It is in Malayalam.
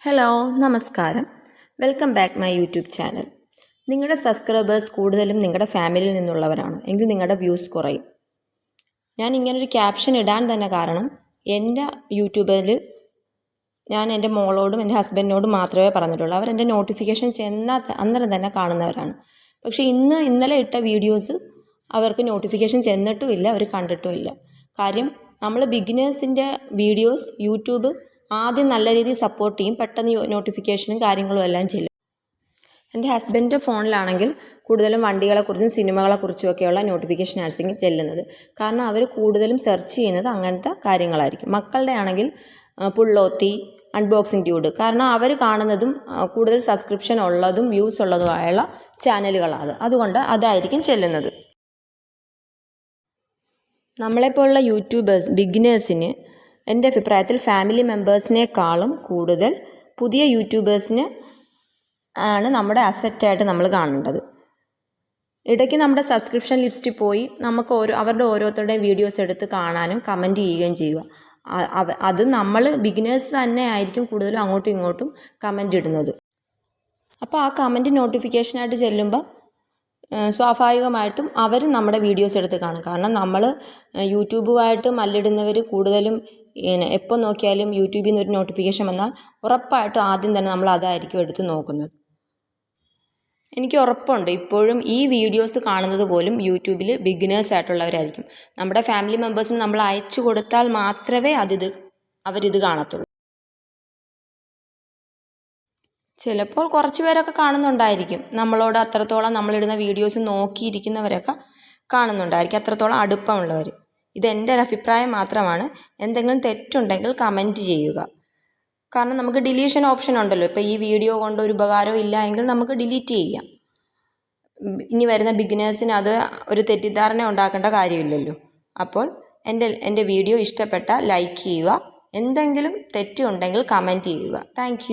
ഹലോ നമസ്കാരം. Welcome back my YouTube channel. നിങ്ങളുടെ സബ്സ്ക്രൈബേഴ്സ് കൂടുതലും നിങ്ങളുടെ ഫാമിലിയിൽ നിന്നുള്ളവരാണ് എങ്കിൽ നിങ്ങളുടെ വ്യൂസ് കുറയും. ഞാൻ ഇങ്ങനൊരു ക്യാപ്ഷൻ ഇടാൻ തന്നെ കാരണം എൻ്റെ യൂട്യൂബിൽ ഞാൻ എൻ്റെ മോളോടും എൻ്റെ ഹസ്ബൻഡിനോടും മാത്രമേ പറഞ്ഞിട്ടുള്ളൂ. അവരെൻ്റെ നോട്ടിഫിക്കേഷൻ അന്നേരം തന്നെ കാണുന്നവരാണ്. പക്ഷേ ഇന്നലെ ഇട്ട വീഡിയോസ് അവർക്ക് നോട്ടിഫിക്കേഷൻ ചെന്നിട്ടുമില്ല, അവർ കണ്ടിട്ടുമില്ല. കാര്യം നമ്മൾ ബിഗിനേഴ്സിൻ്റെ വീഡിയോസ് യൂട്യൂബ് ആദ്യം നല്ല രീതിയിൽ സപ്പോർട്ട് ചെയ്യും, പെട്ടെന്ന് നോട്ടിഫിക്കേഷനും കാര്യങ്ങളും എല്ലാം ചെല്ലും. എൻ്റെ ഹസ്ബൻഡിൻ്റെ ഫോണിലാണെങ്കിൽ കൂടുതലും വണ്ടികളെക്കുറിച്ചും സിനിമകളെക്കുറിച്ചുമൊക്കെയുള്ള നോട്ടിഫിക്കേഷൻ ആയിരിക്കും ചെല്ലുന്നത്. കാരണം അവർ കൂടുതലും സെർച്ച് ചെയ്യുന്നത് അങ്ങനത്തെ കാര്യങ്ങളായിരിക്കും. മക്കളുടെ ആണെങ്കിൽ പുള്ളോത്തി, അൺബോക്സിംഗ് ഡ്യൂഡ്, കാരണം അവർ കാണുന്നതും കൂടുതൽ സബ്സ്ക്രിപ്ഷൻ ഉള്ളതും വ്യൂസ് ഉള്ളതുമായുള്ള ചാനലുകളാണ്. അതുകൊണ്ട് അതായിരിക്കും ചെല്ലുന്നത്. നമ്മളെപ്പോലുള്ള ബിഗിനേഴ്സിന് എൻ്റെ അഭിപ്രായത്തിൽ ഫാമിലി മെമ്പേഴ്സിനേക്കാളും കൂടുതൽ പുതിയ യൂട്യൂബേഴ്സിന് ആണ് നമ്മുടെ അസറ്റായിട്ട് നമ്മൾ കാണേണ്ടത്. ഇടയ്ക്ക് നമ്മുടെ സബ്സ്ക്രിപ്ഷൻ ലിസ്റ്റിൽ പോയി നമുക്ക് അവരുടെ ഓരോരുത്തരുടെയും വീഡിയോസ് എടുത്ത് കാണാനും കമൻറ്റ് ചെയ്യുകയും ചെയ്യുക. അത് നമ്മൾ ബിഗിനേഴ്സ് തന്നെ ആയിരിക്കും കൂടുതലും അങ്ങോട്ടും ഇങ്ങോട്ടും കമൻറ്റ് ഇടുന്നത്. അപ്പോൾ ആ കമൻറ്റ് നോട്ടിഫിക്കേഷനായിട്ട് ചെല്ലുമ്പോൾ സ്വാഭാവികമായിട്ടും അവരും നമ്മുടെ വീഡിയോസ് എടുത്ത് കാണും. കാരണം നമ്മൾ യൂട്യൂബുമായിട്ട് മല്ലിടുന്നവർ കൂടുതലും എപ്പോൾ നോക്കിയാലും യൂട്യൂബിൽ നിന്ന് ഒരു നോട്ടിഫിക്കേഷൻ വന്നാൽ ഉറപ്പായിട്ടും ആദ്യം തന്നെ നമ്മൾ അതായിരിക്കും എടുത്ത് നോക്കുന്നത്. എനിക്ക് ഉറപ്പുണ്ട് ഇപ്പോഴും ഈ വീഡിയോസ് കാണുന്നത് പോലും യൂട്യൂബിൽ ബിഗിനേഴ്സ് ആയിട്ടുള്ളവരായിരിക്കും. നമ്മുടെ ഫാമിലി മെമ്പേഴ്സിന് നമ്മൾ അയച്ചു കൊടുത്താൽ മാത്രമേ അവരിത് കാണത്തുള്ളൂ. ചിലപ്പോൾ കുറച്ച് പേരൊക്കെ കാണുന്നുണ്ടായിരിക്കും, നമ്മളോട് അത്രത്തോളം നമ്മളിടുന്ന വീഡിയോസ് നോക്കിയിരിക്കുന്നവരൊക്കെ കാണുന്നുണ്ടായിരിക്കും, അത്രത്തോളം അടുപ്പമുള്ളവർ. ഇതെൻ്റെ ഒരു അഭിപ്രായം മാത്രമാണ്. എന്തെങ്കിലും തെറ്റുണ്ടെങ്കിൽ കമൻറ്റ് ചെയ്യുക. കാരണം നമുക്ക് ഡിലീഷൻ ഓപ്ഷൻ ഉണ്ടല്ലോ. ഇപ്പോൾ ഈ വീഡിയോ കൊണ്ട് ഒരു ഉപകാരവും ഇല്ല എങ്കിൽ നമുക്ക് ഡിലീറ്റ് ചെയ്യാം. ഇനി വരുന്ന ബിഗിനേഴ്സിന് അത് ഒരു തെറ്റിദ്ധാരണ ഉണ്ടാക്കേണ്ട കാര്യമില്ലല്ലോ. അപ്പോൾ എൻ്റെ വീഡിയോ ഇഷ്ടപ്പെട്ടാൽ ലൈക്ക് ചെയ്യുക. എന്തെങ്കിലും തെറ്റുണ്ടെങ്കിൽ കമൻറ്റ് ചെയ്യുക. താങ്ക്